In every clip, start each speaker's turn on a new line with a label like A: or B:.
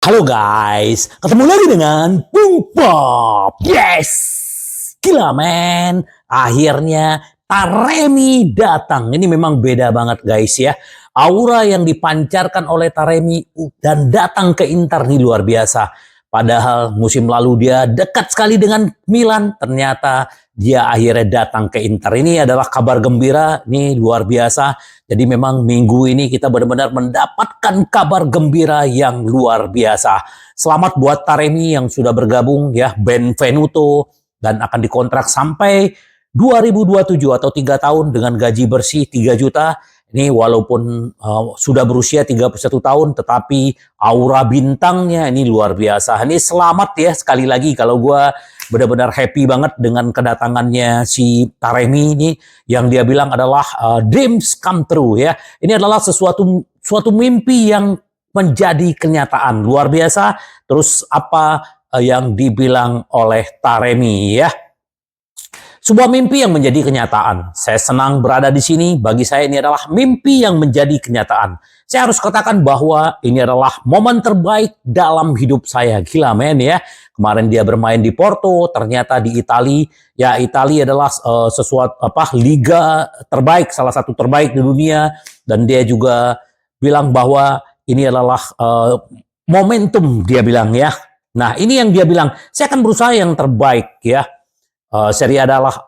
A: Halo guys, ketemu lagi dengan Bung Pop. Yes, gila men. Akhirnya Taremi datang. Ini memang beda banget guys ya. Aura yang dipancarkan oleh Taremi dan datang ke Inter nih luar biasa. Padahal musim lalu dia dekat sekali dengan Milan. Ternyata dia akhirnya datang ke Inter. Ini adalah kabar gembira. Ini luar biasa. Jadi memang minggu ini kita benar-benar mendapatkan kabar gembira yang luar biasa. Selamat buat Taremi yang sudah bergabung ya, Benvenuto, dan akan dikontrak sampai 2027 atau 3 tahun dengan gaji bersih 3 juta. Ini walaupun sudah berusia 31 tahun, tetapi aura bintangnya ini luar biasa. Ini selamat ya sekali lagi, kalau gue benar-benar happy banget dengan kedatangannya si Taremi ini, yang dia bilang adalah dreams come true ya. Ini adalah suatu mimpi yang menjadi kenyataan luar biasa. Terus apa yang dibilang oleh Taremi ya? Sebuah mimpi yang menjadi kenyataan. Saya senang berada di sini. Bagi saya ini adalah mimpi yang menjadi kenyataan. Saya harus katakan bahwa ini adalah momen terbaik dalam hidup saya. Gila men ya. Kemarin dia bermain di Porto, ternyata di Italia. Ya Italia adalah liga terbaik, salah satu terbaik di dunia. Dan dia juga bilang bahwa ini adalah momentum, dia bilang ya. Nah ini yang dia bilang, saya akan berusaha yang terbaik ya. Serie A adalah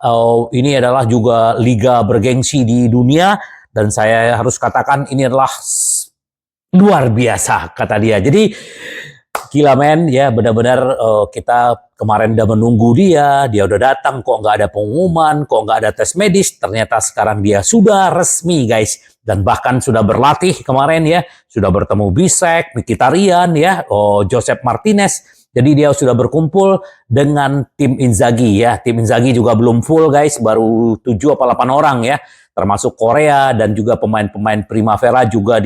A: ini adalah juga liga bergengsi di dunia, dan saya harus katakan ini adalah luar biasa kata dia. Jadi gila men ya, benar-benar kita kemarin udah menunggu dia udah datang, kok nggak ada pengumuman, kok nggak ada tes medis. Ternyata sekarang dia sudah resmi guys, dan bahkan sudah berlatih kemarin ya, sudah bertemu Bisek, Mkhitaryan ya, Josep Martinez. Jadi dia sudah berkumpul dengan tim Inzaghi ya. Tim Inzaghi juga belum full guys, baru 7 apa 8 orang ya. Termasuk Korea, dan juga pemain-pemain Primavera juga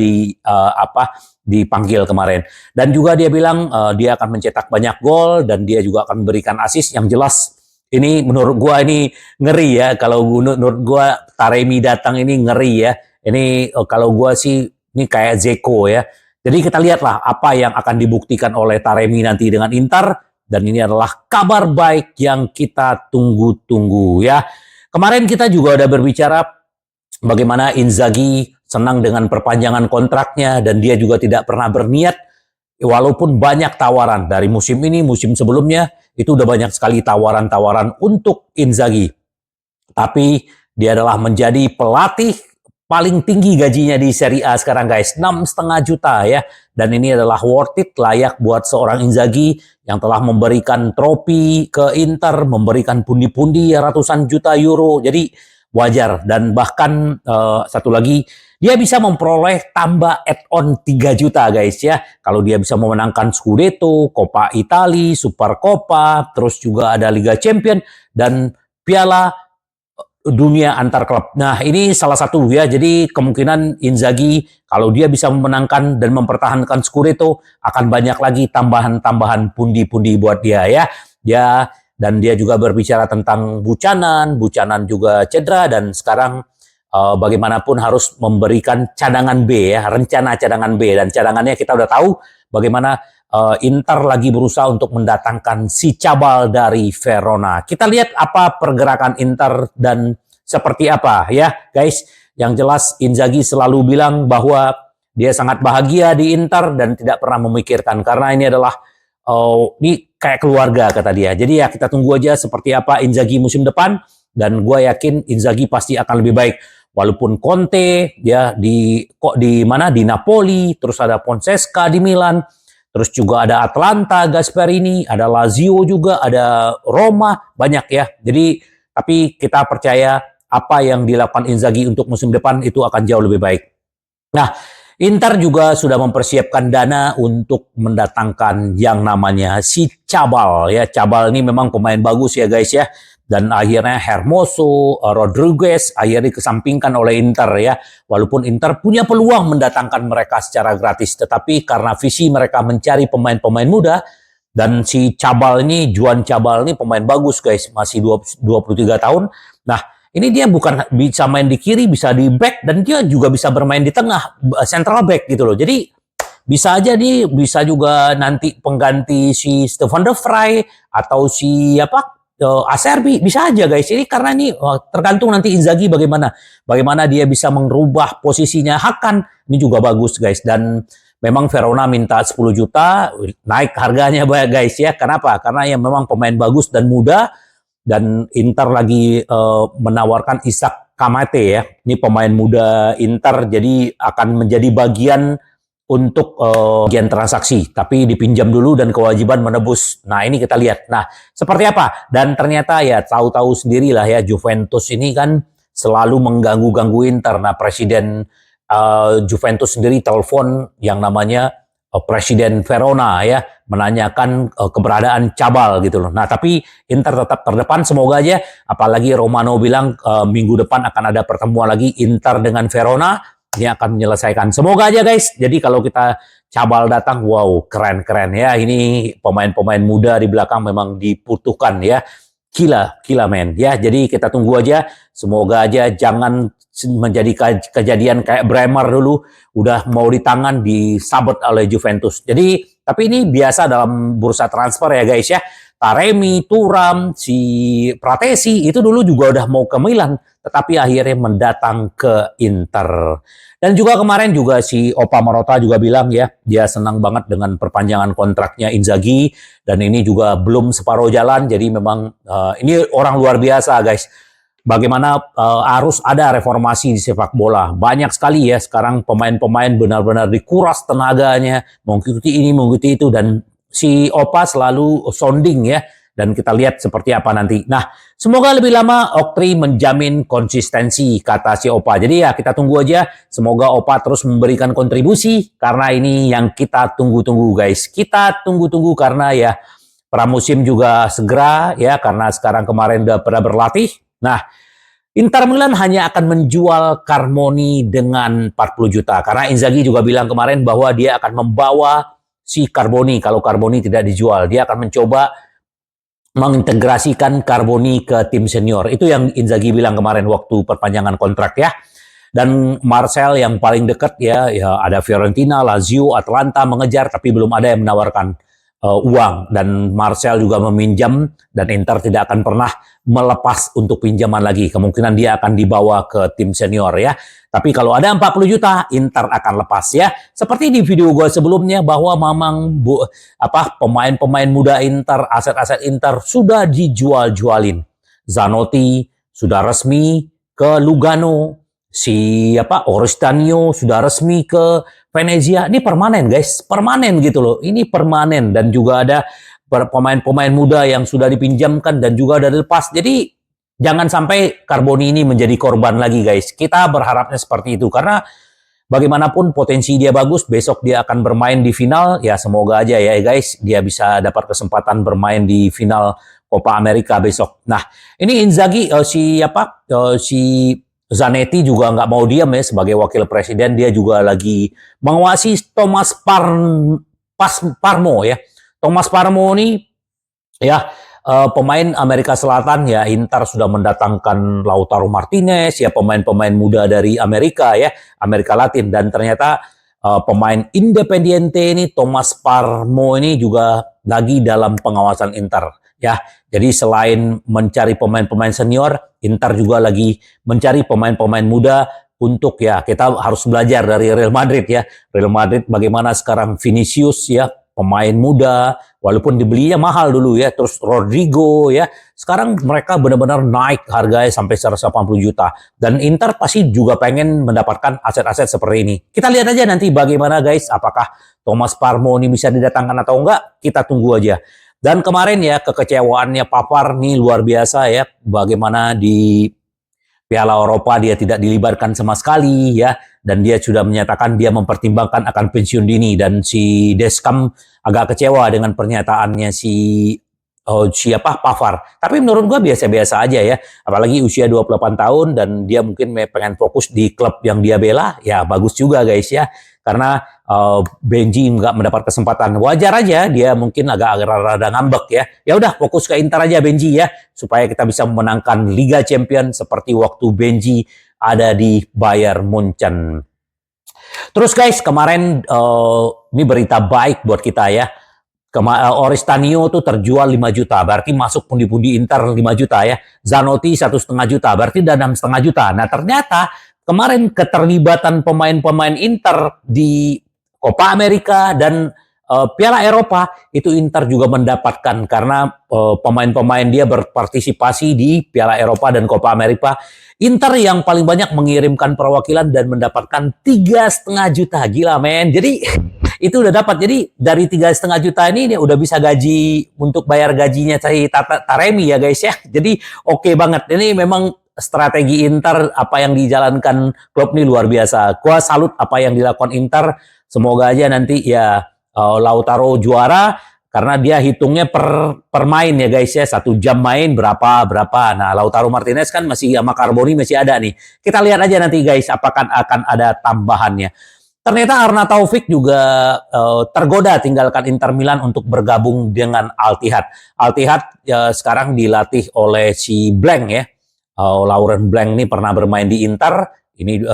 A: dipanggil kemarin. Dan juga dia bilang dia akan mencetak banyak gol, dan dia juga akan memberikan assist. Yang jelas ini menurut gua ini ngeri ya. Kalau menurut gua Taremi datang ini ngeri ya. Ini kalau gua sih ini kayak Zeko ya. Jadi kita lihatlah apa yang akan dibuktikan oleh Taremi nanti dengan Inter. Dan ini adalah kabar baik yang kita tunggu-tunggu ya. Kemarin kita juga udah berbicara bagaimana Inzaghi senang dengan perpanjangan kontraknya. Dan dia juga tidak pernah berniat, walaupun banyak tawaran dari musim ini, musim sebelumnya. Itu udah banyak sekali tawaran-tawaran untuk Inzaghi. Tapi dia adalah menjadi pelatih paling tinggi gajinya di Serie A sekarang guys, 6,5 juta ya. Dan ini adalah worth it, layak buat seorang Inzaghi yang telah memberikan trofi ke Inter, memberikan pundi-pundi ratusan juta euro. Jadi wajar. Dan bahkan satu lagi, dia bisa memperoleh tambah add-on 3 juta guys ya. Kalau dia bisa memenangkan Scudetto, Coppa Italia, Super Coppa, terus juga ada Liga Champion dan Piala Dunia antar klub. Nah ini salah satu ya. Jadi kemungkinan Inzaghi kalau dia bisa memenangkan dan mempertahankan Scudetto, akan banyak lagi tambahan-tambahan pundi-pundi buat dia ya. Dan dia juga berbicara tentang Buchanan juga cedera, dan sekarang bagaimanapun harus memberikan cadangan B ya, rencana cadangan B. Dan cadangannya kita udah tahu bagaimana Inter lagi berusaha untuk mendatangkan si Cabal dari Verona. Kita lihat apa pergerakan Inter dan seperti apa ya guys. Yang jelas Inzaghi selalu bilang bahwa dia sangat bahagia di Inter dan tidak pernah memikirkan, karena ini adalah ini kayak keluarga kata dia. Jadi ya kita tunggu aja seperti apa Inzaghi musim depan, dan gue yakin Inzaghi pasti akan lebih baik. Walaupun Conte ya di Napoli, terus ada Fonseca di Milan, terus juga ada Atalanta, Gasperini, ada Lazio juga, ada Roma, banyak ya. Jadi, tapi kita percaya apa yang dilakukan Inzaghi untuk musim depan itu akan jauh lebih baik. Nah, Inter juga sudah mempersiapkan dana untuk mendatangkan yang namanya si Cabal ya. Cabal ini memang pemain bagus ya guys ya. Dan akhirnya Hermoso, Rodriguez akhirnya dikesampingkan oleh Inter ya. Walaupun Inter punya peluang mendatangkan mereka secara gratis, tetapi karena visi mereka mencari pemain-pemain muda, dan si Cabal ini, Juan Cabal ini pemain bagus guys, masih 23 tahun. Nah, ini dia bukan bisa main di kiri, bisa di back, dan dia juga bisa bermain di tengah, central back gitu loh. Jadi bisa aja nih, bisa juga nanti pengganti si Stefan de Vrij atau si Acerbi, bisa aja guys. Ini karena ini tergantung nanti Inzaghi bagaimana dia bisa merubah posisinya. Hakan ini juga bagus guys, dan memang Verona minta 10 juta, naik harganya guys ya. Kenapa? Karena yang memang pemain bagus dan muda, dan Inter lagi menawarkan Isak Kamate ya. Ini pemain muda Inter, jadi akan menjadi bagian untuk bagian transaksi, tapi dipinjam dulu dan kewajiban menebus. Nah, ini kita lihat. Nah, seperti apa? Dan ternyata ya tahu-tahu sendirilah ya, Juventus ini kan selalu mengganggu-ganggu Inter. Nah, presiden Juventus sendiri telepon yang namanya presiden Verona ya, menanyakan keberadaan Cabal gitu loh. Nah, tapi Inter tetap terdepan, semoga aja. Apalagi Romano bilang minggu depan akan ada pertemuan lagi Inter dengan Verona. Ini akan menyelesaikan. Semoga aja guys. Jadi kalau kita Cabal datang, wow, keren-keren ya. Ini pemain-pemain muda di belakang memang dibutuhkan ya. Gila men. Ya, jadi kita tunggu aja. Semoga aja jangan menjadi kejadian kayak Bremer dulu, udah mau di tangan disabet oleh Juventus. Jadi, tapi ini biasa dalam bursa transfer ya guys ya. Taremi, Thuram, si Pratesi itu dulu juga udah mau ke Milan, tetapi akhirnya mendatang ke Inter. Dan juga kemarin juga si Opa Marotta juga bilang ya, dia senang banget dengan perpanjangan kontraknya Inzaghi, dan ini juga belum separuh jalan, jadi memang ini orang luar biasa guys. Bagaimana harus ada reformasi di sepak bola. Banyak sekali ya sekarang pemain-pemain benar-benar dikuras tenaganya, mengikuti ini, mengikuti itu, dan si Opa selalu sounding ya. Dan kita lihat seperti apa nanti. Nah, semoga lebih lama Oktri menjamin konsistensi, kata si Opa. Jadi ya kita tunggu aja. Semoga Opa terus memberikan kontribusi, karena ini yang kita tunggu-tunggu guys. Kita tunggu-tunggu karena ya pramusim juga segera ya, karena sekarang kemarin udah pernah berlatih. Nah, Inter Milan hanya akan menjual Carmoni dengan 40 juta. Karena Inzaghi juga bilang kemarin bahwa dia akan membawa si Carboni kalau Carboni tidak dijual. Dia akan mencoba mengintegrasikan Carboni ke tim senior. Itu yang Inzaghi bilang kemarin waktu perpanjangan kontrak ya. Dan Marcel yang paling dekat ya ada Fiorentina, Lazio, Atalanta mengejar, tapi belum ada yang menawarkan uang. Dan Marcel juga meminjam, dan Inter tidak akan pernah melepas untuk pinjaman lagi. Kemungkinan dia akan dibawa ke tim senior ya. Tapi kalau ada 40 juta, Inter akan lepas ya. Seperti di video gue sebelumnya bahwa memang pemain-pemain muda Inter, aset-aset Inter sudah dijual-jualin. Zanotti sudah resmi ke Lugano, si Oristanio sudah resmi ke Venezia. Ini permanen guys, permanen gitu loh. Ini permanen, dan juga ada pemain-pemain muda yang sudah dipinjamkan dan juga ada dilepas. Jadi jangan sampai Carboni ini menjadi korban lagi guys. Kita berharapnya seperti itu, karena bagaimanapun potensi dia bagus. Besok dia akan bermain di final. Ya semoga aja ya guys, dia bisa dapat kesempatan bermain di final Copa America besok. Nah, ini Inzaghi si Zanetti juga nggak mau diam ya sebagai wakil presiden. Dia juga lagi menguasai Thomas Parmo ya. Thomas Parmo ini ya pemain Amerika Selatan ya. Inter sudah mendatangkan Lautaro Martinez ya, pemain-pemain muda dari Amerika ya, Amerika Latin, dan ternyata pemain Independiente ini Thomas Parmo ini juga lagi dalam pengawasan Inter ya. Jadi selain mencari pemain-pemain senior, Inter juga lagi mencari pemain-pemain muda untuk ya, kita harus belajar dari Real Madrid ya. Real Madrid bagaimana sekarang Vinicius ya, pemain muda, walaupun dibelinya mahal dulu ya, terus Rodrigo ya, sekarang mereka benar-benar naik harganya sampai 180 juta. Dan Inter pasti juga pengen mendapatkan aset-aset seperti ini. Kita lihat aja nanti bagaimana guys, apakah Thomas Parmo ini bisa didatangkan atau enggak, kita tunggu aja. Dan kemarin ya kekecewaannya Pavard nih luar biasa ya, bagaimana di Piala Eropa dia tidak dilibatkan sama sekali ya, dan dia sudah menyatakan dia mempertimbangkan akan pensiun dini. Dan si Deschamps agak kecewa dengan pernyataannya Pavard. Tapi menurut gua biasa-biasa aja ya, apalagi usia 28 tahun dan dia mungkin pengen fokus di klub yang dia bela. Ya bagus juga guys ya, karena Benji nggak mendapat kesempatan. Wajar aja dia mungkin agak rada ngambek ya. Ya udah fokus ke Inter aja Benji ya, supaya kita bisa memenangkan Liga Champions seperti waktu Benji ada di Bayern Munchen. Terus guys, kemarin ini berita baik buat kita ya. Oristanio tuh terjual 5 juta, berarti masuk pundi-pundi Inter 5 juta ya. Zanotti 1,5 juta, berarti udah 6,5 juta. Nah ternyata kemarin keterlibatan pemain-pemain Inter di Copa America dan Piala Eropa itu Inter juga mendapatkan karena pemain-pemain dia berpartisipasi di Piala Eropa dan Copa America. Inter yang paling banyak mengirimkan perwakilan dan mendapatkan 3,5 juta, gila men. Jadi itu udah dapat. Jadi dari 3,5 juta ini dia udah bisa gaji untuk bayar gajinya cari Taremi ya guys ya. Jadi oke banget. Ini memang strategi Inter apa yang dijalankan klub ini luar biasa. Gua salut apa yang dilakukan Inter. Semoga aja nanti ya Lautaro juara karena dia hitungnya per main ya guys ya. 1 jam main berapa. Nah Lautaro Martinez kan masih sama Carboni masih ada nih. Kita lihat aja nanti guys apakah akan ada tambahannya. Ternyata Arnautovic juga tergoda tinggalkan Inter Milan untuk bergabung dengan Al Ittihad. Al Ittihad sekarang dilatih oleh si Blanc ya. Laurent Blanc ini pernah bermain di Inter. Ini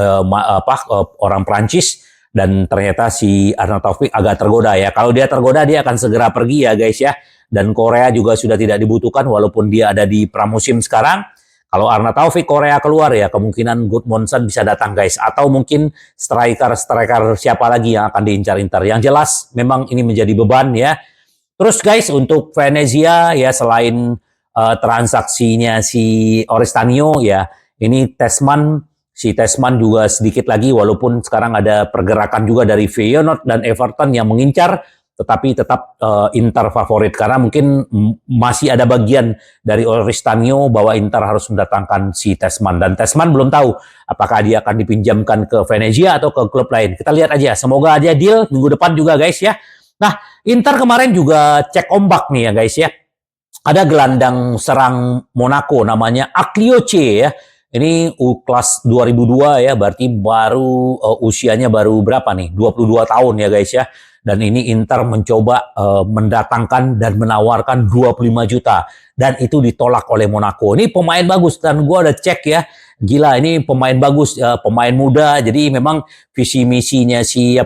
A: orang Prancis dan ternyata si Arnautovic agak tergoda ya. Kalau dia tergoda dia akan segera pergi ya guys ya. Dan Korea juga sudah tidak dibutuhkan walaupun dia ada di pramusim sekarang. Kalau Arnautovic Korea keluar ya kemungkinan Gudmundsson bisa datang guys. Atau mungkin striker siapa lagi yang akan diincar Inter. Yang jelas memang ini menjadi beban ya. Terus guys untuk Venezia ya selain transaksinya si Oristanio ya. Ini si Tessman juga sedikit lagi walaupun sekarang ada pergerakan juga dari Feyenoord dan Everton yang mengincar. Tetapi tetap Inter favorit karena mungkin masih ada bagian dari Oristanio bahwa Inter harus mendatangkan si Tessman dan Tessman belum tahu apakah dia akan dipinjamkan ke Venezia atau ke klub lain. Kita lihat aja, semoga aja deal minggu depan juga guys ya. Nah, Inter kemarin juga cek ombak nih ya guys ya. Ada gelandang serang Monaco namanya Aklioche ya. Ini kelas 2002 ya, berarti baru usianya baru berapa nih? 22 tahun ya guys ya. Dan ini Inter mencoba mendatangkan dan menawarkan 25 juta. Dan itu ditolak oleh Monaco. Ini pemain bagus dan gue udah cek ya. Gila ini pemain bagus, pemain muda. Jadi memang visi misinya si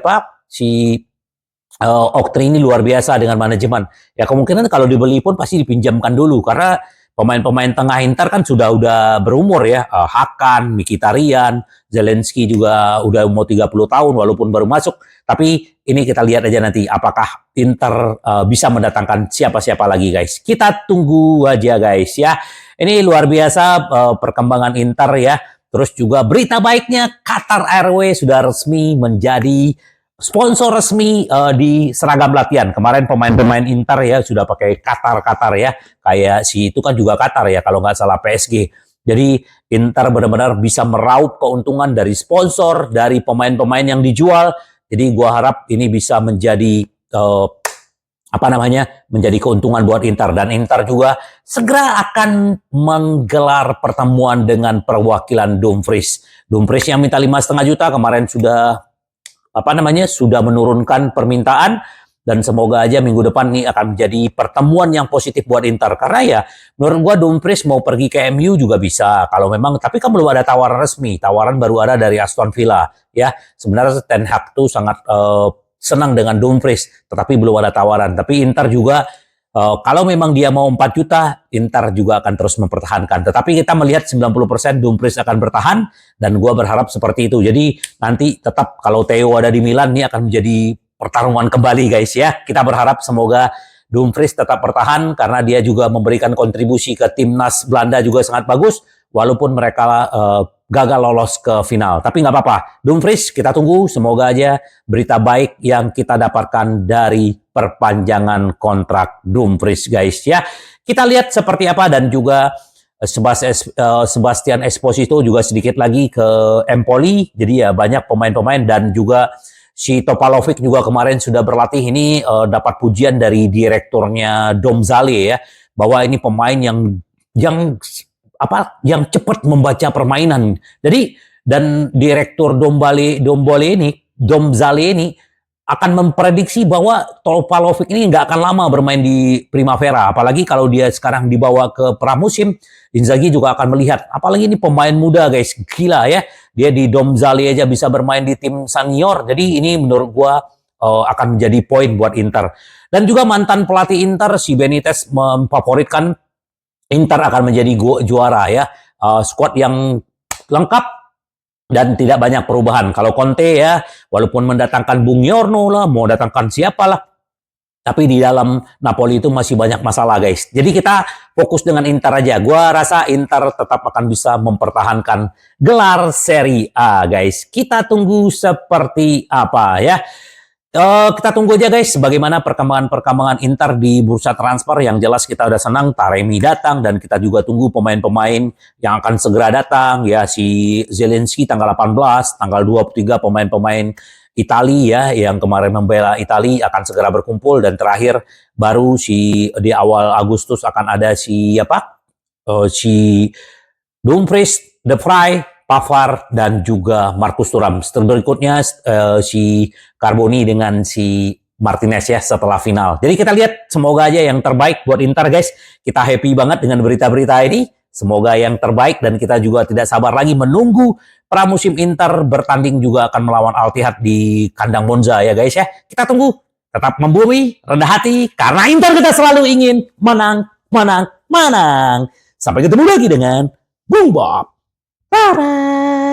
A: Oktri ini luar biasa dengan manajemen. Ya kemungkinan kalau dibeli pun pasti dipinjamkan dulu. Karena pemain-pemain tengah Inter kan udah berumur ya. Hakan, Mkhitaryan, Zelensky juga udah mau 30 tahun walaupun baru masuk. Tapi ini kita lihat aja nanti apakah Inter bisa mendatangkan siapa-siapa lagi guys. Kita tunggu aja guys ya. Ini luar biasa perkembangan Inter ya. Terus juga berita baiknya Qatar Airways sudah resmi menjadi sponsor resmi di seragam latihan. Kemarin pemain-pemain Inter ya sudah pakai Qatar ya. Kayak si itu kan juga Qatar ya kalau nggak salah PSG. Jadi Inter benar-benar bisa meraup keuntungan dari sponsor, dari pemain-pemain yang dijual. Jadi gua harap ini bisa menjadi menjadi keuntungan buat Inter dan Inter juga segera akan menggelar pertemuan dengan perwakilan Dumfries. Dumfries yang minta 5,5 juta kemarin sudah sudah menurunkan permintaan dan semoga aja minggu depan ini akan menjadi pertemuan yang positif buat Inter karena ya menurut gua Dumfries mau pergi ke MU juga bisa kalau memang tapi kan belum ada tawaran resmi, tawaran baru ada dari Aston Villa ya. Sebenarnya Ten Hag tuh sangat senang dengan Dumfries tetapi belum ada tawaran. Tapi Inter juga kalau memang dia mau 4 juta, Inter juga akan terus mempertahankan. Tetapi kita melihat 90% Dumfries akan bertahan, dan gua berharap seperti itu. Jadi nanti tetap kalau Theo ada di Milan, ini akan menjadi pertarungan kembali guys ya. Kita berharap semoga Dumfries tetap bertahan, karena dia juga memberikan kontribusi ke timnas Belanda juga sangat bagus, walaupun mereka gagal lolos ke final. Tapi nggak apa-apa, Dumfries kita tunggu, semoga aja berita baik yang kita dapatkan dari perpanjangan kontrak Dumfries guys ya. Kita lihat seperti apa dan juga Sebastian Esposito juga sedikit lagi ke Empoli. Jadi ya banyak pemain-pemain dan juga si Topalovic juga kemarin sudah berlatih. Ini dapat pujian dari direkturnya Domzale ya, bahwa ini pemain yang cepat membaca permainan. Jadi dan direktur Domzale ini akan memprediksi bahwa Topalovic ini nggak akan lama bermain di Primavera. Apalagi kalau dia sekarang dibawa ke pramusim, Inzaghi juga akan melihat. Apalagi ini pemain muda guys, gila ya. Dia di Domzali aja bisa bermain di tim senior. Jadi ini menurut gua akan menjadi poin buat Inter. Dan juga mantan pelatih Inter, si Benitez memfavoritkan Inter akan menjadi juara ya. Squad yang lengkap dan tidak banyak perubahan. Kalau Conte ya, walaupun mendatangkan Bung Yorno lah, mau datangkan siapa lah, tapi di dalam Napoli itu masih banyak masalah guys. Jadi kita fokus dengan Inter aja. Gua rasa Inter tetap akan bisa mempertahankan gelar Serie A guys. Kita tunggu seperti apa ya. Kita tunggu aja guys bagaimana perkembangan Inter di bursa transfer. Yang jelas kita udah senang Taremi datang dan kita juga tunggu pemain-pemain yang akan segera datang ya, si Zelensky tanggal 18, tanggal 23 pemain-pemain Italia ya yang kemarin membela Italia akan segera berkumpul, dan terakhir baru di awal Agustus akan ada si si Dumfries, De Vrij, Pavard, dan juga Marcus Thuram. Berikutnya si Carboni dengan si Martinez ya setelah final. Jadi kita lihat, semoga aja yang terbaik buat Inter guys. Kita happy banget dengan berita-berita ini. Semoga yang terbaik, dan kita juga tidak sabar lagi menunggu pramusim Inter bertanding juga akan melawan Al Ittihad di kandang Monza ya guys ya. Kita tunggu, tetap membumi, rendah hati, karena Inter kita selalu ingin menang, menang, menang. Sampai ketemu lagi dengan Boom Bob. Bye-bye.